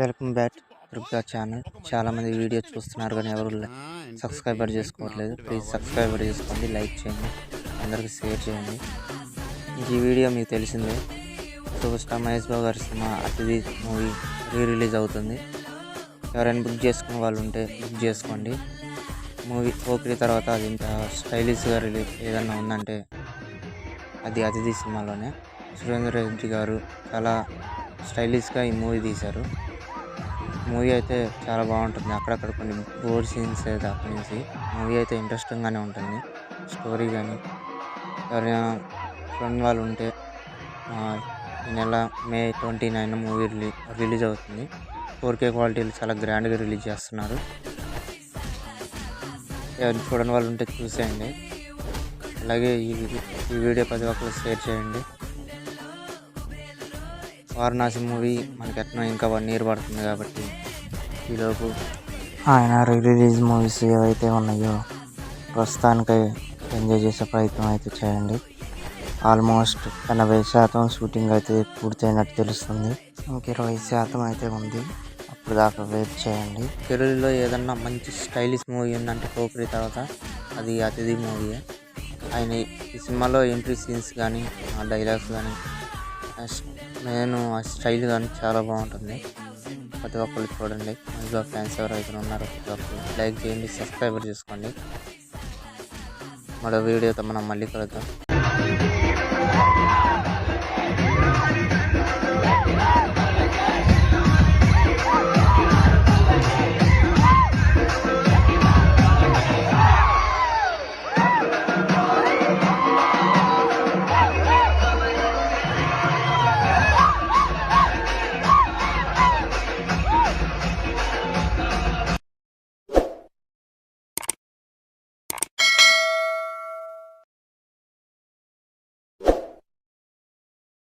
Welcome back Durga channel. చాలామంది video చూస్తున్నారు కానీ ఎవరు సబ్స్క్రైబర్ చేసుకోవట్లేదు. ప్లీజ్ సబ్స్క్రైబర్ చేసుకోండి, లైక్ చేయండి, అందరికీ షేర్ చేయండి. ఈ వీడియో మీకు తెలిసిందే, సూపర్ స్టార్ మహేష్ బాబు గారి సినిమా అతిథి మూవీ రిలీజ్ అవుతుంది. ఎవరైనా బుక్ చేసుకునే వాళ్ళు ఉంటే బుక్ చేసుకోండి. మూవీ పోకిరి తర్వాత అది ఇంత స్టైలిష్గా ఏదన్నా ఉందంటే అది అతిథి సినిమాలోనే. సురేంద్ర రెడ్డి గారు చాలా స్టైలిష్గా ఈ మూవీ తీశారు. మూవీ అయితే చాలా బాగుంటుంది. అక్కడక్కడ కొన్ని బోర్ సీన్స్ అయితే అక్కడి నుంచి మూవీ అయితే ఇంట్రెస్టింగ్గానే ఉంటుంది. స్టోరీ కానీ ఎవరైనా ఫ్రెండ్ వాళ్ళు ఉంటే ఈ నెల May 29 మూవీ రిలీజ్ అవుతుంది. 4K క్వాలిటీలు చాలా గ్రాండ్గా రిలీజ్ చేస్తున్నారు. ఎవరైనా చూడని వాళ్ళు ఉంటే చూసేయండి. అలాగే ఈ వీడియో 10 ఒక్కరు షేర్ చేయండి. వారణాసి మూవీ మనకి ఎట్లా ఇంకా 1 year పడుతుంది కాబట్టి ఈలోపు ఆయన రిలీజ్ మూవీస్ ఏవైతే ఉన్నాయో ప్రస్తుతానికి ఎంజాయ్ చేసే ప్రయత్నం అయితే చేయండి. ఆల్మోస్ట్ 80% షూటింగ్ అయితే పూర్తయినట్టు తెలుస్తుంది. ఇంక 20% అయితే ఉంది. అప్పుడు దాకా వెయిట్ చేయండి. తెలుగులో ఏదన్నా మంచి స్టైలిష్ మూవీ ఉందంటే పోకిరి తర్వాత అది అతిథి మూవీయే. ఆయన ఈ సినిమాలో ఎంట్రీ సీన్స్ కానీ ఆ డైలాగ్స్ కానీ నేను ఆ స్టైల్ కానీ చాలా బాగుంటుంది. ప్రతి ఒక్కరు చూడండి. మంచిగా ఫ్యాన్స్ ఎవరైతే ఉన్నారో ప్రతి ఒక్కరు లైక్ చేయండి, సబ్స్క్రైబర్ చేసుకోండి. మరో వీడియోతో మనం మళ్ళీ కలుద్దాం.